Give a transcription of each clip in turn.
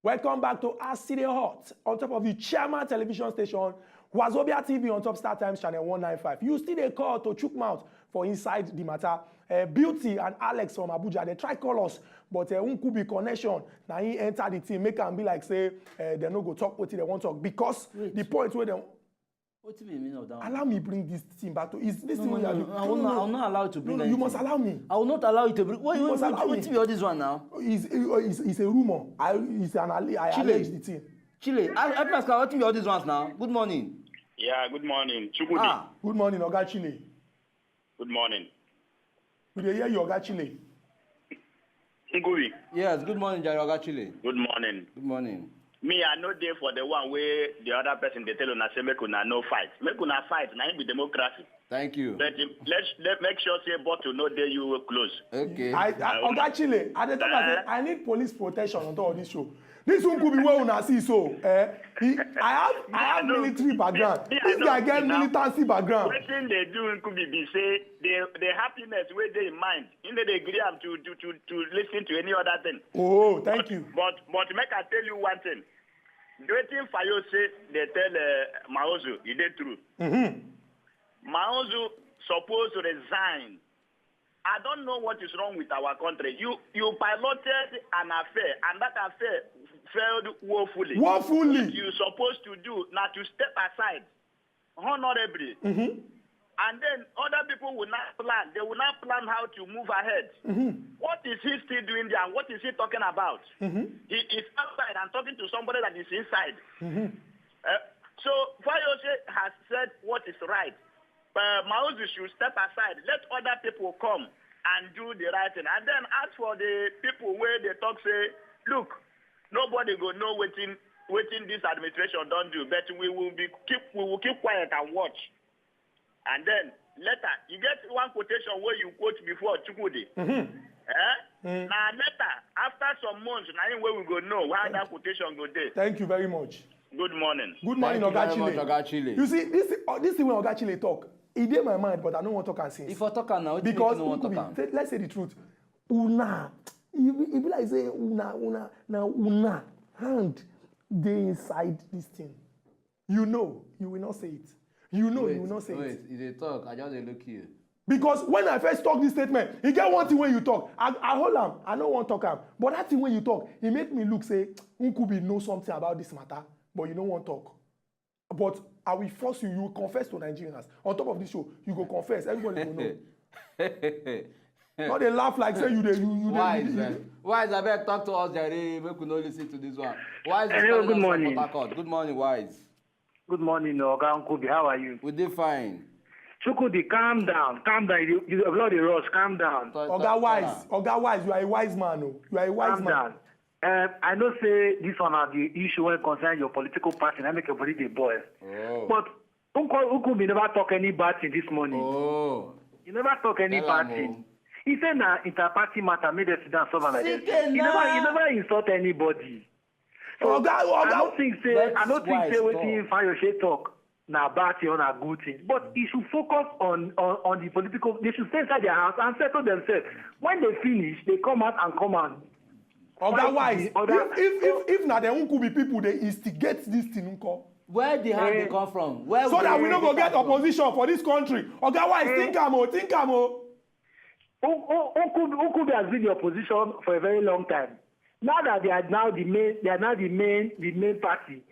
Welcome back to City Hot on top of the Chairman television station, Wazobia TV on top Star Times channel 195. You still a call to chook mouth for inside the matter. Beauty and Alex from Abuja, they try call us, but could be connection. Now he enter the team, make them be like say they no go talk what they want to talk because the point where they. What do you mean of that? Allow me bring this team back to. Is this thing? I will not allow you to bring. No, you must allow me. I will not allow you to bring. What you must allow me. What all this one now? It's a rumor. I allege the thing. Chile, I ask what all these ones now. Good morning. Yeah, good morning. Chukudi. Good morning, Oga Chile. Good morning. We dey hear you, Oga Chile. Ngui. Yes, good morning, Jare Oga Chile. Good morning. Good morning. Me, I know there for the one where the other person they tell una say make una no fight. Make una fight, na be democracy. Thank you. But let's make sure say but to know there you close. Okay. Oga Chile, at the time I said I need police protection on top of this show. This one could be where una see so. I have military background. This guy get militancy background. What thing they do could be say the happiness where they in mind. In they agree to listen to any other thing. Oh, thank you. But make I tell you one thing. Waiting for you say they tell Maozu, is it true? Maozu supposed to resign. I don't know what is wrong with our country. You piloted an affair, and that affair failed woefully. Woefully. What you're supposed to do now to step aside honorably. And then other people will not plan. They will not plan how to move ahead. What is he still doing there? And what is he talking about? He is outside and talking to somebody that is inside. So Fayose has said what is right. Maozu should step aside. Let other people come and do the right thing. And then as for the people where they talk, say, look, nobody go know what this administration don't do, but we will keep quiet and watch. And then later, you get one quotation where you quote before Chukudi. Now later, after some months, now where we go know why that quotation go there. Thank you very much. Good morning. Good morning, Oga Chile. You see, this thing when Oga Chile talk, it did my mind, but I don't want to talk and since. If I talk now, because let's say the truth. Una, if like say una hand they inside this thing. You know, you will not say it. You know, you will not say it. Wait, if they talk, I just look here. Because when I first talk this statement, you get one thing when you talk. I hold him. I don't want to talk him. But that thing when you talk, it make me look say, Nkubi know something about this matter, but you don't want to talk. But I will force you. You will confess to Nigerians. On top of this show, you go confess. Everybody will know. Not they laugh like say you. Wise, I better talk to us, Jerry. We could not listen to this one. Wise, hello, good morning. Good morning, Wise. Good morning, Oga Nkubi. How are you? We did fine. Chukudi, calm down. Calm down. You have bloody rush. Calm down. Oga Wise, you are a wise man. Oh. You are a wise man. Calm down. I know say this one are the issue when concern your political party. I make your body the boys. Oh. But Nkubi never talk any bad thing this morning. Oh. He never talk any bad thing. He said na inter-party matter made us sit down solve like this. He never insult anybody. So I don't think say wetin Fayose talk na bad thing or na good thing. But he should focus on the political. They should stay inside their house and settle themselves. When they finish, they come out and come out. Otherwise, if na dem Nkubi people dey instigate this thing, where the hand they come from? So that we no go get opposition for this country. Otherwise, think am o. Nkubi has been the opposition for a very long time. Now that they are now the main party,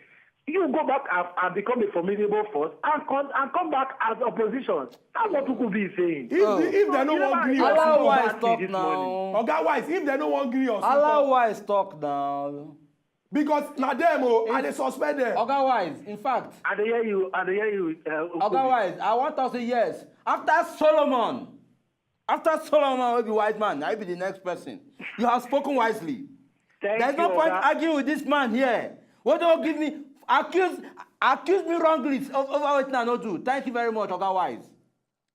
you go back and become a formidable force and come back as opposition. That's what Nkubi is saying. If they no wan gree us, allow Wise talk now. Oga Wise, if they no wan gree us, allow Wise talk now. Because na them and they suspend them. Oga Wise, in fact. I hear you. Oga Wise, I want to say yes. After Solomon will be wise man, I will be the next person. You have spoken wisely. There's no point arguing with this man here. What don't give me accuse me wrongly over what I not do. Thank you very much, Oga Wise.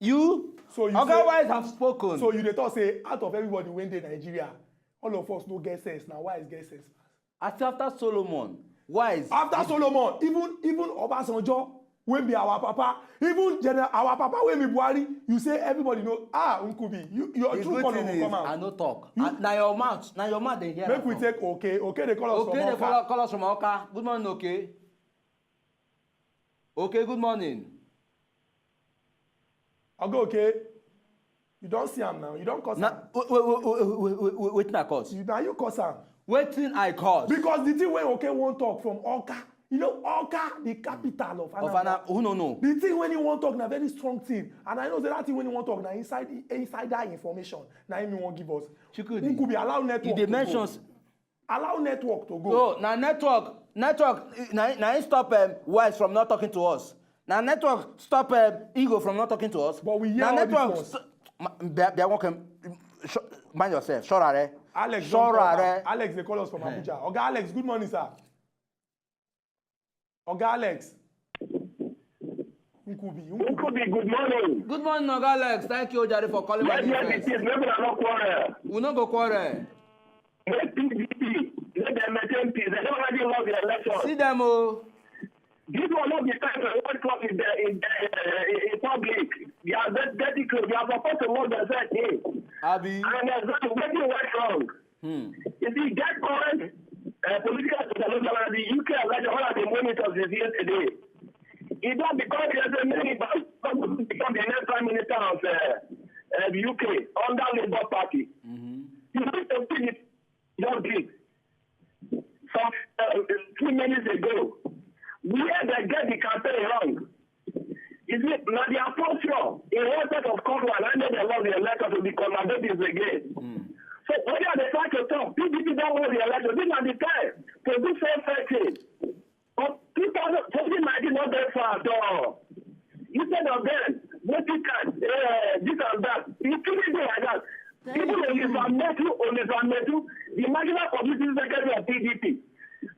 Oga Wise have spoken. So you thought say out of everybody when they Nigeria, all of us no get sense. Now Wise get sense. After Solomon, Wise. After Solomon, even Obasanjo, when be our papa, even our papa when be Buhari, you say everybody know, Nkubi, your true color will come out. I no talk. Now your mouth they hear. Make we take okay, they call us from Oka. Okay, they call us from Oka. Good morning, okay. Okay, good morning. I'll go, okay. You don't see him now. You don't cause him. Wait, na cause. Now you cause him. Waiting I cause. Because the thing when okay won't talk from Oka, you know Oka, the capital of Anambra. Who no? The thing when you won't talk na very strong thing, and I know that thing when you won't talk na inside that information. Now him won't give us. Chikudi. Could be allow network. The dimensions. Allow network to go. So now network. Now stop Wise from not talking to us. Now network stop Ego from not talking to us. But we hear now all network. Mind yourself. Sure, Alex, Alex, they call us from Abuja. Oga Alex, good morning, sir. Oga Alex. Nkubi, good morning. Good morning, Oga Alex. Thank you, Jare, for calling me. We no go quarrel. Let PDP, let them maintain peace. They don't already lost the election. See them, oh. This will not be time to one club in public. They are dirty clothes. They are supposed to work themselves in. Abi. And there's nothing went wrong. You see, that current political situation in the UK, like one of the monitors is yesterday. It not because there's a many to become the next prime minister of the UK under Labour Party. You need to see it. Just did. Some 2 minutes ago, where they get the campaign wrong. Is it now the posture in one set of Congress and then they lost the election to be conservatives again? So when they try to talk, PDP don't want the election. This is the time to do self-fetching. But 2019 not that far at all. Instead of them, voting card, this and that, you keep it like that. People on Metu, the marginal publicity secretary of PDP.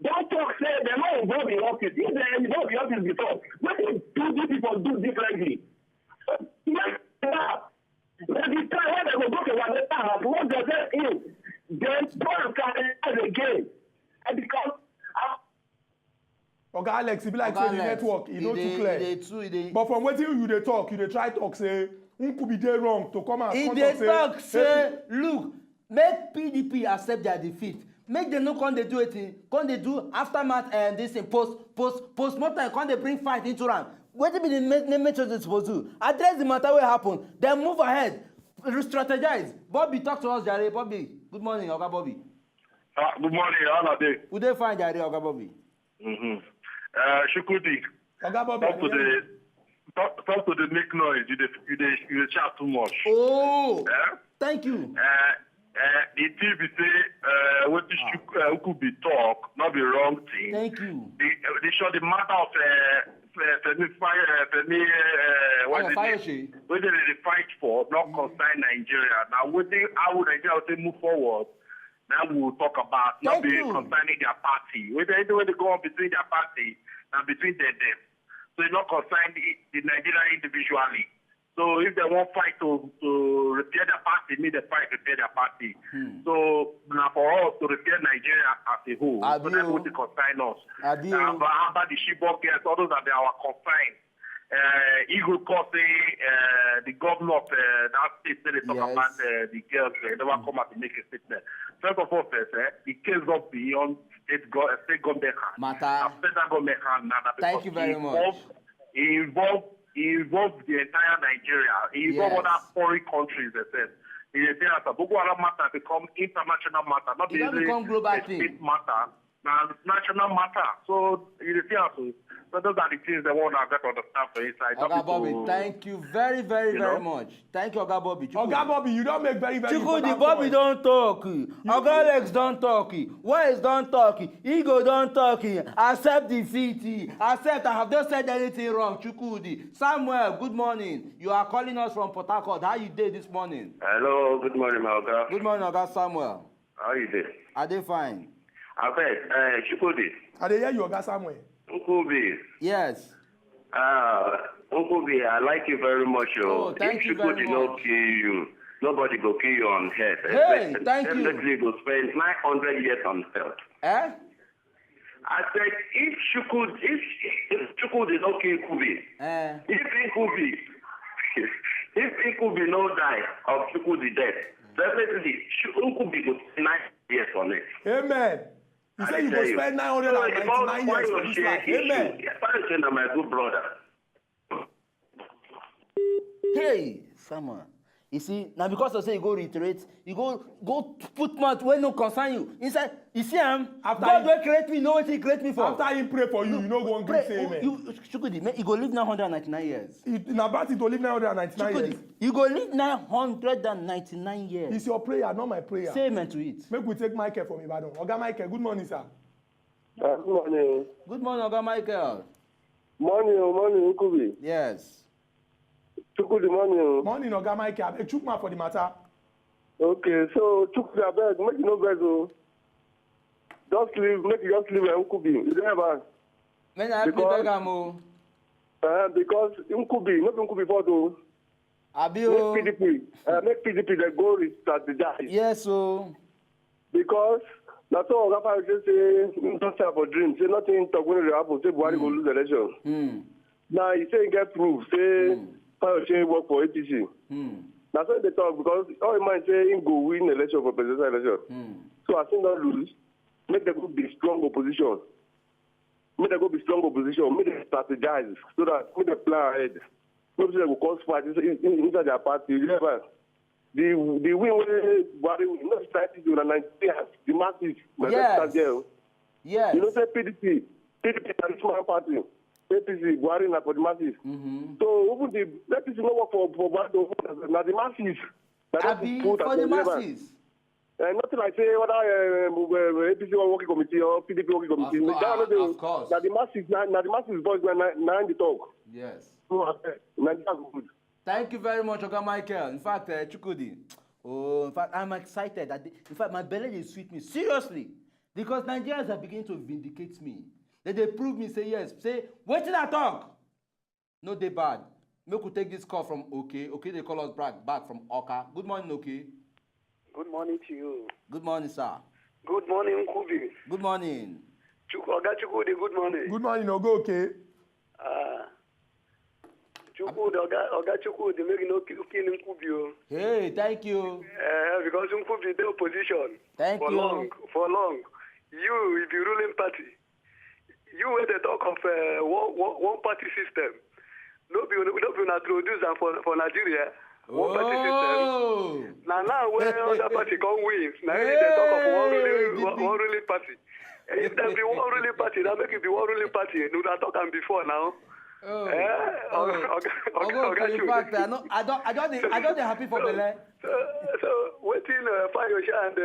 Don't talk, say they're not involved in office. If they're involved in office before, what do PDP people do differently? Yes, the time when they will go to Wazeta House, what does that mean? Then Paul can again. And because Oga Alex, it be like say the network, e no too clear. But from wetin you dey talk, you dey try talk say Nkubi dey wrong to come out. If they talk say, look, make PDP accept their defeat. Make them no come they do it. Come they do aftermath and this thing post-mortem. Come they bring fight into round. What be the nature they supposed to do? Address the matter what happened. Then move ahead. Strategize. Bobby, talk to us, Jare. Bobby, good morning, Oga Bobby. Good morning, how are they? Would they find Jare, Oga Bobby? Shukudi. Oga Bobby. Talk to the make noise. You chat too much. Oh, thank you. The TV say what could be talk, not be wrong thing. Thank you. They show the matter of what they fight for, not concern Nigeria. Now, how would Nigeria move forward? Now we'll talk about not be concerning their party. When they go on between their party and between them. So it's not concerned the Nigeria individually. So if they want fight to repair their party, need a fight to repair their party. So now for us to repair Nigeria as a whole, so that's what they concern us. How about the Chibok girls, all those are our concern. Eagle Cossey, the governor of that state, they talk about the girls, they never come out to make a statement. First of all, the case of beyond state government matter. Federal government thank you very much. It involves the entire Nigeria. It involves other foreign countries, they said. Boko Haram matter become international matter, not become global state matter. Now, national matter. So, so those are the things they want to get understand for inside. Oga Bobby, thank you very much. Thank you, Oga Bobby. Oga Bobby, you don't make very Chukudi, Bobby don't talk. Oga Alex don't talk. Wise don't talk. Ego don't talk. Accept defeat. Accept. I have not said anything wrong. Chukudi. Samuel, good morning. You are calling us from Port Harcourt. How you did this morning? Hello, good morning, Oga. Good morning, Oga Samuel. How you doing? Are they fine? I bet. Chukudi. I dey hear you, Oga Samuel. Nkubi. Yes. Nkubi, I like you very much. Oh, thank you very much. If Chukudi don't kill you, nobody go kill you on head. Hey, thank you. Definitely go spend 900 years on earth. I said, if Chukwudi not kill Kubi, if Kubi no die of Chukwudi death, definitely Kubi go 9 years on it. Amen. You say you go spend 999 years for this life. Amen. Yes, my good brother. Hey, Sama. You see, now because I say you go reiterate, you go put mouth when no concern you. Inside, you see him. God will create me, know what he create me for. After he pray for you, you know go and say amen. You go live 999 years. In about it to live 999 years. You go live 999 years. It's your prayer, not my prayer. Say amen to it. Make we take Michael from Ibadan. Oga Michael, good morning, sir. Good morning. Good morning, Oga Michael. Morning, Ukubi. Yes. Good morning. Morning, Oga Michael. I Chukma for the matter. Okay, so Chukwudi, I beg, make you no beg, make you just leave Ukubi. You don't have because Ukubi, not Ukubi for though. Make PDP they go strategize. Yes, so. Because that's all Oga just say, don't have a dream. Say nothing to going to happen. Say Buhari go lose the election. Now he say get proof. Say Fayose work for APC. That's why they talk because all in mind say him go win election for presidential election. So I think not lose. Make them go be strong opposition. Make them go be strong opposition. Make them strategize so that make them plan ahead. Nobody will cause fight inside their party. Remember, the win will Buhari win. Not starting to the Nigerians, the masses. Yes. Yes. You know, say PDP is a small party. APC, Buhari na for the masses. So even the APC no work for Buhari, na the masses. For the masses. Nothing like say whether APC working committee or PDP working committee. Of course. Na the masses voice na in the talk. Yes. Good. Thank you very much, Oga Michael. In fact, Chukwudi. Oh, in fact, I'm excited. In fact, my belly is sweet me. Seriously. Because Nigerians are beginning to vindicate me. They prove me, say yes. Say, wait till I talk. No, they bad. Make we take this call from OK. OK, they call us back from Oka. Good morning, OK. Good morning to you. Good morning, sir. Good morning, Kubi. Good morning. Oga Chukwudi, good morning. Good morning, Ogo, okay? Chukwudi, Oga Chukwudi, make no kill Nkubi. Hey, thank you. Because Nkubi the opposition. Thank for you. For long. You, if you ruling party, you were the talk of one party system. No be introduce them for Nigeria. One party system. Now when other party come win, now they talk of one ruling party. If there be one ruling party, that make it be one ruling party. No, that talk am before now. Okay, in fact, I don't happy for Bele. So waiting Fayose and the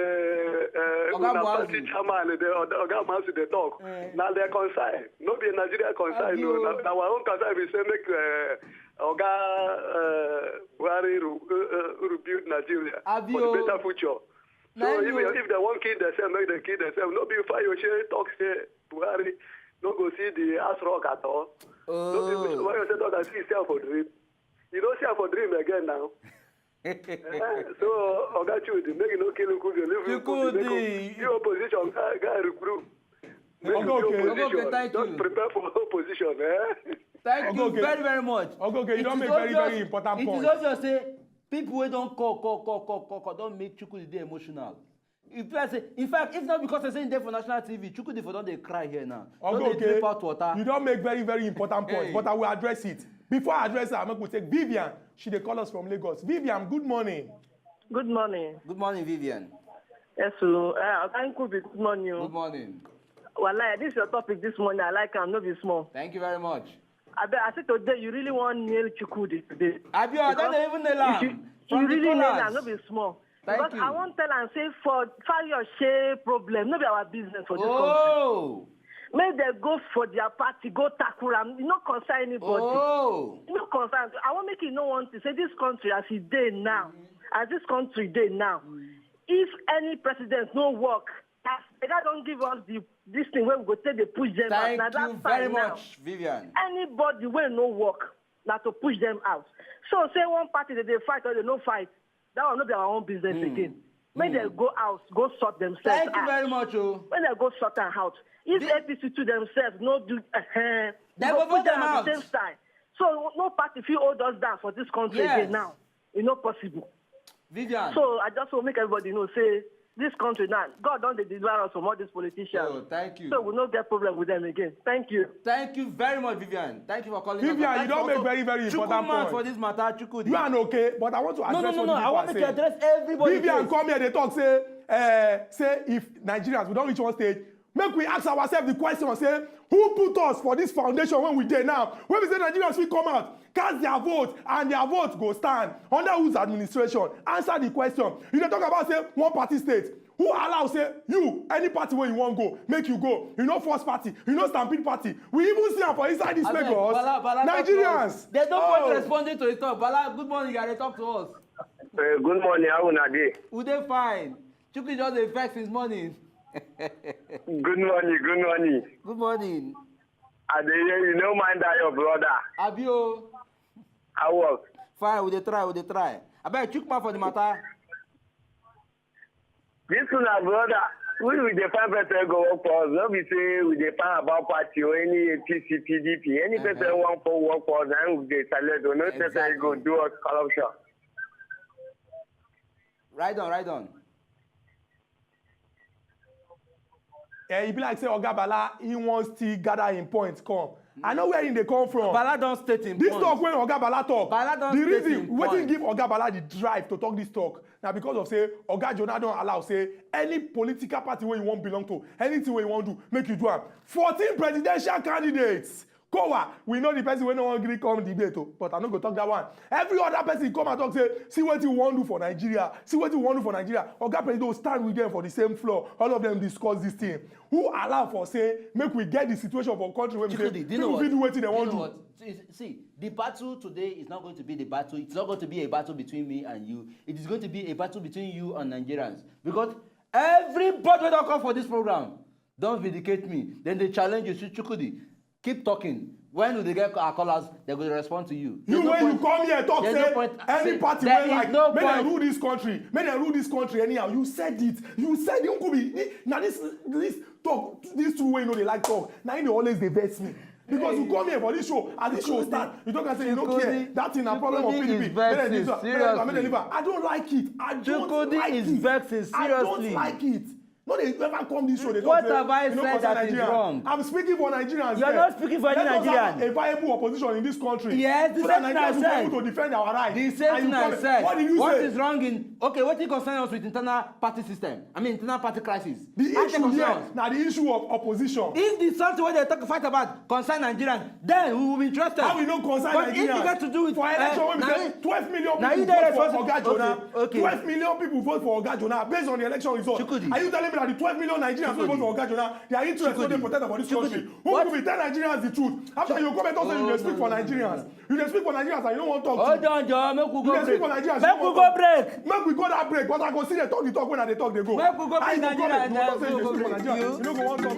party chairman, the Oga Masu, they talk. Now they're concerned. No be Nigeria concerned. No, now our own concern we say make Oga Buhari rebuild Nigeria for the better future. So if they want kill themselves, make them kill themselves. No be Fayose talk say Buhari no go see the ass rock at all. No be Fayose talk and see himself for dream. You don't see him for dream again now. So Oga Chukwudi, make no kill Nkubi. You opposition guy recruit. Okay, thank you. Just prepare for opposition. Thank you very, very much. Okay, you don't make very important point. It is also say people who don't call don't make Chukwudi emotional. In fact, if not because I say there for national TV, Chukwudi for don't they cry here now. Okay. You don't make very, very important points, but I will address it. Before I address it, I'm going to take Vivian. She they call us from Lagos. Vivian, good morning. Good morning. Good morning, Vivian. Yes, so thank you. Good morning. Good morning. Well, this is your topic this morning. I like it. No be small. Thank you very much. I said today you really want nail Chukwudi today. I don't even nail him. You really nail him. No be small. Thank you. I want to tell and say for Fayose problem, no be our business for this country. May they go for their party, go tackle them. You not concern anybody. You not concern. I want make you know one to say this country as it day now, as this country day now. If any president no work, they don't give us this thing where we go take the push them out. Thank you very much, Vivian. Anybody will no work, not to push them out. So say one party that they fight or they no fight, that will not be our own business again. When they go out, go sort themselves out. Thank you very much, oh. When they go sort them out. If APC to themselves no do, they will put them out. The same style. So no party feel hold us down for this country again now. It's not possible. Vivian. So I just want to make everybody know, say, this country now, God don't deliver us from all these politicians. Oh, thank you. So we'll not get problem with them again. Thank you. Thank you very much, Vivian. Thank you for calling us. Vivian, you don't make very, very important point. For this matter, Chukudi. You are okay, but I want to address No. I want to address everybody. Vivian come here, they talk, say if Nigerians, we don't reach one stage, make we ask ourselves the question, say, who put us for this foundation when we did now? When we say Nigerians will come out, cast their vote, and their vote go stand under whose administration? Answer the question. You don't talk about, say, one party state. Who allow, say, you, any party where you want go, make you go. You know first party, you know stampede party. We even see them for inside this Lagos. Bala, Nigerians. There's no point responding to his talk. Bala, good morning, you gotta talk to us. Good morning, how are you? We dey fine. Chukudi just dey vex his morning. Good morning. Good morning. I dey hear you no mind that your brother. Abio. How work? Fine, we dey try. Abeg Chukma for the matter. This one, brother, we will define person go work for us. Not be say we define about party or any APC, PDP. Any person want for work for us, and we dey select. No person go do us corruption. Right on. He be like say Oga Bala, he wants to gather in points come. I know where they come from. Bala don state in this talk when Oga Bala talk. The reason wetin give Oga Bala the drive to talk this talk na because of say Oga Jonah don allow say any political party wey you wan belong to, anything wey you wan do, make you do am. 14 presidential candidates. Kowa, we know the person wey no wan gree come debate o, but I no go talk that one. Every other person come and talk say, see wetin you wan do for Nigeria, Oga President will stand with them for the same floor. All of them discuss this thing. Who allow for say make we get the situation for country where we say people fit do wetin they wan do. See, the battle today is not going to be the battle. It's not going to be a battle between me and you. It is going to be a battle between you and Nigerians, because everybody wey don come for this program don vindicate me. Then they challenge you, Chukudi. Keep talking. When do they get our callers, they're going to respond to you. You come here talk say any party wey like may they rule this country anyhow. You said it. You could be now this talk, this two way you know they like talk. Now they always they vex me. Because you come here for this show, and this show start, you don't say you don't care. That's in a problem of PDP. I don't like it. I don't like it. No, they ever come this show. They what have I said that is wrong? I'm speaking for Nigerians. You're not speaking for any Nigerian. Let us have a viable opposition in this country. Yes, the so same that thing I Nigerians will be able to defend our rights. The same thing I said. What did you say? What is wrong in... Okay, what do you concern us with internal party system? I mean, internal party crisis. The issue here, now the issue of opposition. If the something where they fight about concern Nigerians, then we will be interested. How we don't concern but Nigerians? If you get to do it... For election, when we say 12 million people vote for Oga Jonah. Okay. 12 million people vote for Oga Jonah based on the election result. Chukudi. Are you telling me that the 12 million Nigerians vote for Oga Jonah, their interests don't protect for this country? Who will be tell Nigerians the truth? After you come and talk, you speak for Nigerians. You speak for Nigerians and you don't want to talk. Hold on, Joe. Make we go break. Make we go break. Make we go that break. But I go see they talk the talk when they talk they go. Make we go break Nigerians. You don't go want talk.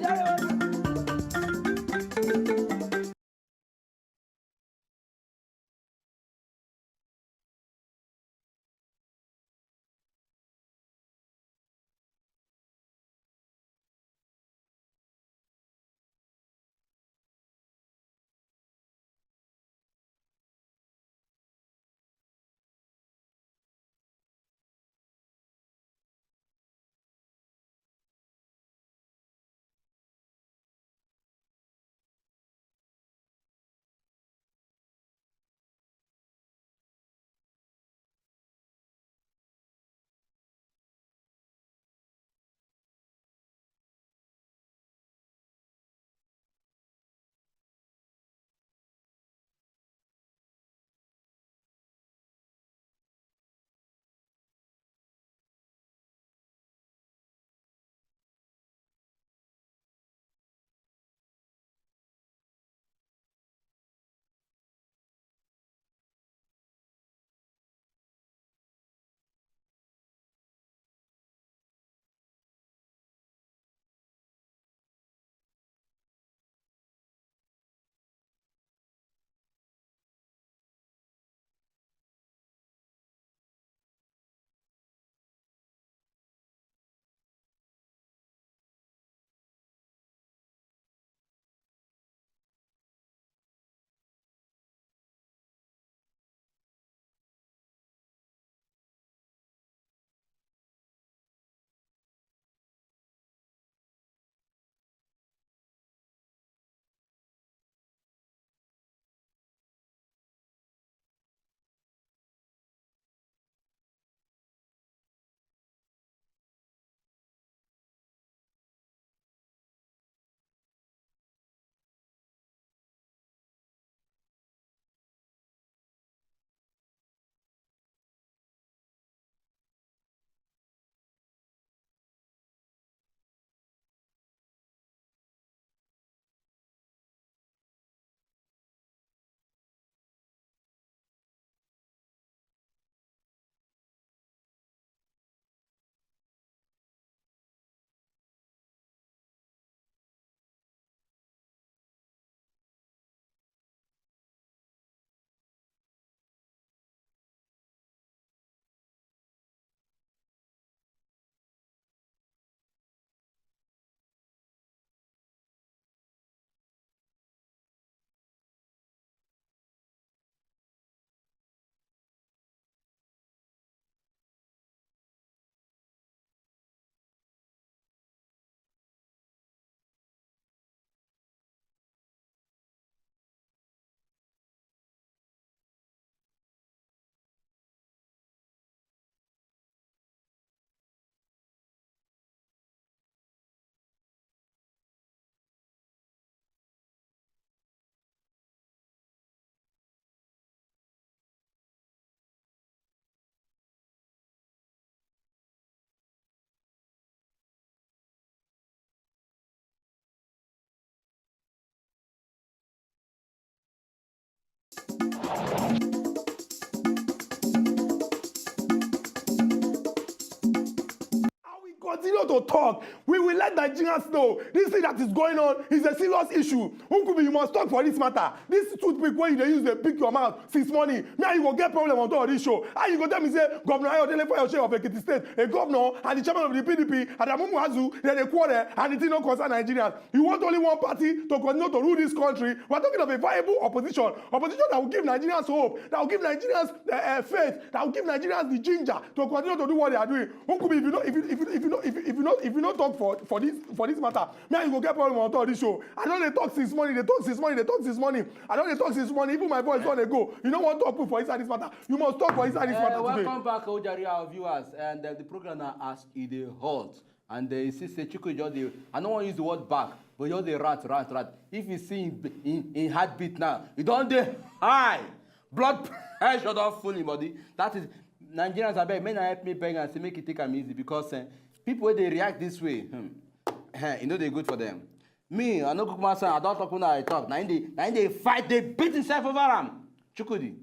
Continue to talk. We will let Nigerians know this thing that is going on is a serious issue. You must talk for this matter. This toothpick when you use, they pick your mouth since morning. Now you will get problem on top of this show. How you go tell me say Governor Ayodele Fayose of Ekiti State, a governor and the chairman of the PDP, Adamu Muazu, then they quarrel and it did not concern Nigerians. You want only one party to continue to rule this country. We're talking of a viable opposition that will give Nigerians hope, that will give Nigerians faith, that will give Nigerians the ginger to continue to do what they are doing. If you not talk for this matter, now you go get problem on top of this show. I know they talk since morning. I know they talk since morning. Even my voice on they go. You don't want to talk for inside this matter. You must talk for inside this matter today. Welcome back, Ojari, our viewers. And the program now asks it halt. And they say Chico just I don't want to use the word back, but you're the rat. If you see in heartbeat now, you don't do high. Blood pressure don't fool anybody. That is Nigerians are beg. Men help me beg and say make it take them easy because people they react this way. You know they're good for them. Me, I know cook myself. I don't talk when I talk. Now they fight. They beat themselves over them. Chukudi.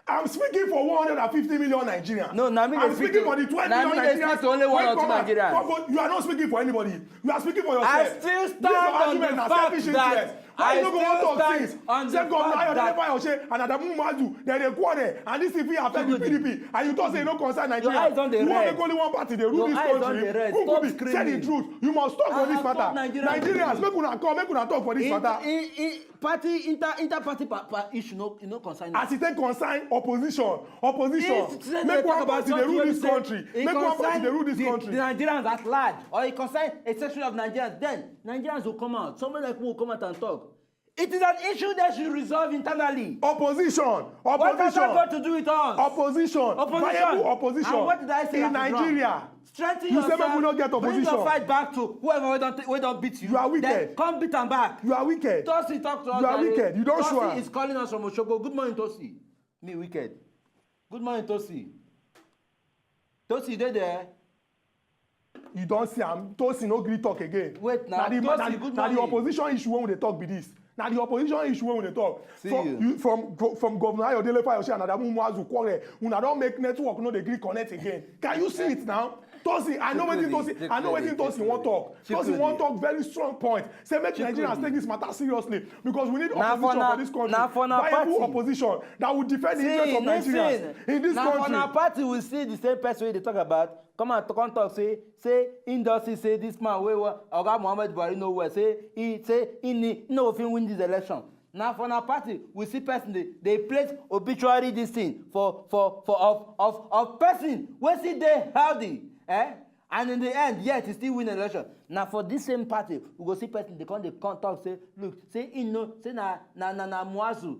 I'm speaking for 150 million Nigerians. No, I'm speaking for the 12 million Nigerians. To only 1 or 2 Nigerians. But you are not speaking for anybody. You are speaking for yourself. I still stand on the fact that I still stand on the fact that and Adamu Muazu, they quarrel, and this if affect the PDP, and you don't say no concern Nigeria. You want to make only one party, they rule this country. Who could be say the truth? You must talk for this matter. Nigerians, make una talk for this matter. Party inter-party issue no concern. As it take concern opposition. Make one party they rule this country. Make one party they rule this country. The Nigerians at large, or it concern a section of Nigerians. Then Nigerians will come out. Somebody like me will come out and talk. It is an issue that should resolve internally. Opposition. What has that got to do with us? Opposition. Viable opposition. And what did I say? In Nigeria. Strengthen you yourself. You say we don't get opposition. Bring your fight back to whoever we don't beat you. You are wicked. Then come beat them back. You are wicked. Tosi talk to us. You are wicked. You don't show Tosi is calling us from Oshogo. Good morning, Tosi. Me wicked. Good morning, Tosi. Tosi, they there. You don't see am. Tosi no gree talk again. Wait now. Tosi, good morning. The opposition issue when they talk be this. Now the opposition issue when they talk. From Governor Ayodele Fayose and Adamu Muazu quarrel, una don't make network no dey gree connect again. Can you see it now? Tosi, I know wetin Tosi want talk. Tosi want talk very strong point. Say make Nigerians take this matter seriously because we need opposition for this country. Viable opposition that will defend the interests of Nigerians in this country. Now for our party we see the same person they talk about. Come talk say industry say this man wey Oga Muhammad Buhari no well say he no fit win this election. Now for our party we see person they place obituary this thing for of person wey see they healthy. And in the end, yet he still win election. Now for this same party, we go see person they come talk say, look, say na Muazu,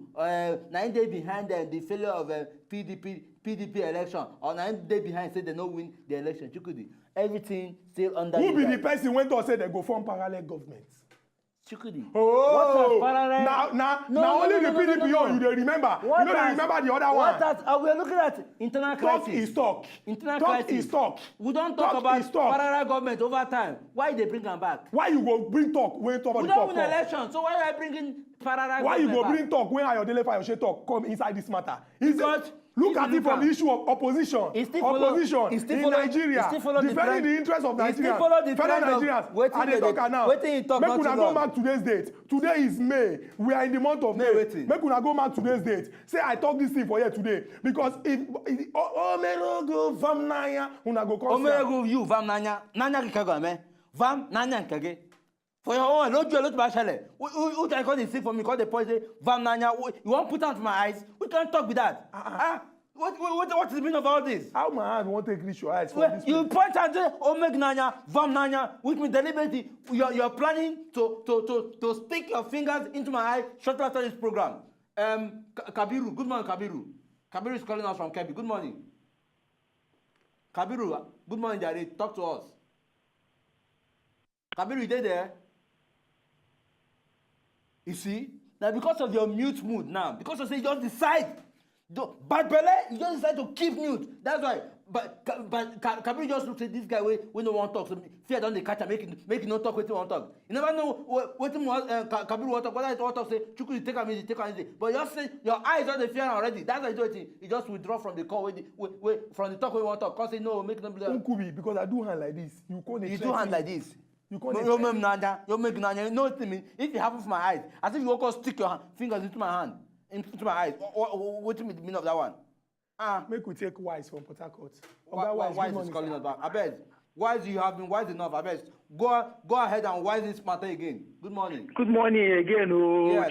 na him dey behind the failure of PDP election, or na him dey behind say they no win the election. Chukudi, everything still under. Who be the person when to say they go form parallel governments? Chukudi. Oh, now only the PDP you dey remember. You know they remember the other one. We are looking at internal crisis. Talk is talk. Internal crisis. Talk is talk. We don't talk about parallel government over time. Why they bring them back? Why you go bring talk when talk about the talk? We don't win election, so why are you bringing parallel government? Why you go bring talk when Ayodele Fayose talk come inside this matter? Because look at it from the issue of opposition. Opposition in Nigeria, defending the interests of Nigerians, fellow Nigerians. And they talk now. Make una go mark today's date. Today is May. We are in the month of May. Make una go mark today's date. Say I talk this thing for here today because if Omerogo Vam Nanya, una go come. Omerogo you Vam Nanya kikago me. Vam Nanya kage. For your own, don't do a lot of shale. Who can call the sick for me? Call the poison. Vam Nanya. You won't put out my eyes. We can't talk with that. What is the meaning of all this? How my hand won't take reach your eyes for this? You point and say, Omeg Nanya, Vam Nanya, which means deliberately you're planning to stick your fingers into my eye shortly after this program. Kabiru, good morning, Kabiru. Kabiru is calling us from Kebbi. Good morning. Kabiru, good morning, Daddy. Talk to us. Kabiru, you there? You see? Now because of your mute mood now, because you say you just decide, bad belly, you just decide to keep mute. That's why But Kabir just look at this guy we no want talk. So fear don't they catch him, make him not talk what he want talk. You never know what him Kabir want talk. Whether it want talk say Chukwu take him easy. But you just say your eyes on the fear already. That's why you just withdraw from the call from the talk we want talk. Cause say no, make no blame. Unkubi, because I do hand like this. You do hand like this. You can't. You make nanya. You know what I mean? If it happen for my eyes, as if you go stick your fingers into my hand, into my eyes. What do you mean of that one? Make we take Wise from Port Harcourt. Wise is calling us back. I bet. Wise, you have been wise enough. I bet. Go ahead and wise this matter again. Good morning. Good morning again. Yes,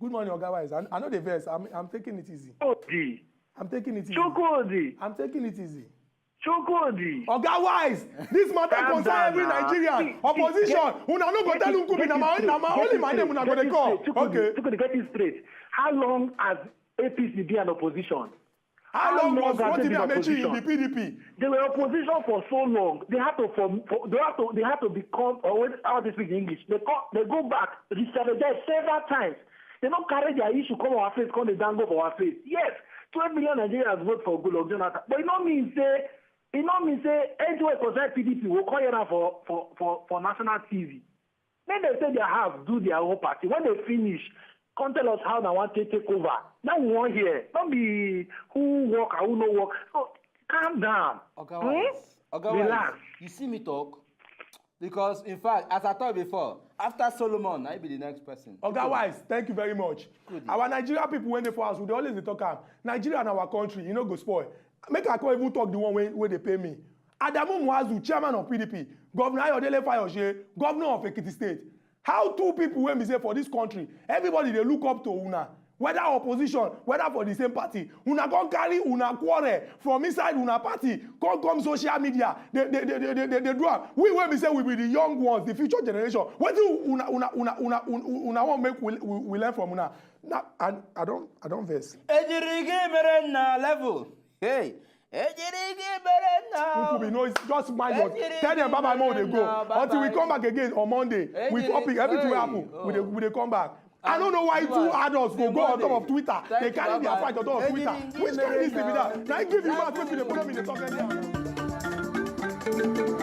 Good morning, Oga Wise. I know the verse. I'm taking it easy. I'm taking it easy. I'm taking it easy. Oga Wise, this matter concern every Nigerian. Opposition. Una no go tell Nkubi na only my name una go dey call. Okay. To get it straight. How long has APC been an opposition? How long was Rotimi Amechi in the PDP? They were opposition for so long. They had to become, or how they speak English. They go back, re-strategize several times. They don't carry their issue come our face, come they dangle for our face. Yes, 12 million Nigerians vote for Goodluck Jonathan, but it don't mean say anywhere concerned PDP will call you for national TV. Then they say they have do their own party. When they finish, come tell us how they want to take over. Now we want here. Don't be who work or who no work. So calm down. Okay, relax. You see me talk? Because in fact, as I told before, after Solomon, I be the next person. Oga Wise, thank you very much. Good. Our Nigeria people when they for us, we always they talk Nigeria and our country, you know, go spoil. Make I can't even talk the one where they pay me. Adamu Muazu, chairman of PDP, Governor Ayodele Fayose, governor of Ekiti State. How two people when we say for this country, everybody they look up to una, whether opposition, whether for the same party, una come carry una quarrel from inside una party, come social media, they do. We when we say we be the young ones, the future generation. What do una want make we learn from una? Now, and I don't verse. Level. Hey. Nkubi, no, it's just mind us. Tell them bye more they go. Until we come back again on Monday. We topic everything will happen. We they come back. I don't know why two adults go on top of Twitter. They carry their fight on top of Twitter. Which kind of this be that? Now I give you back when they put them in the top.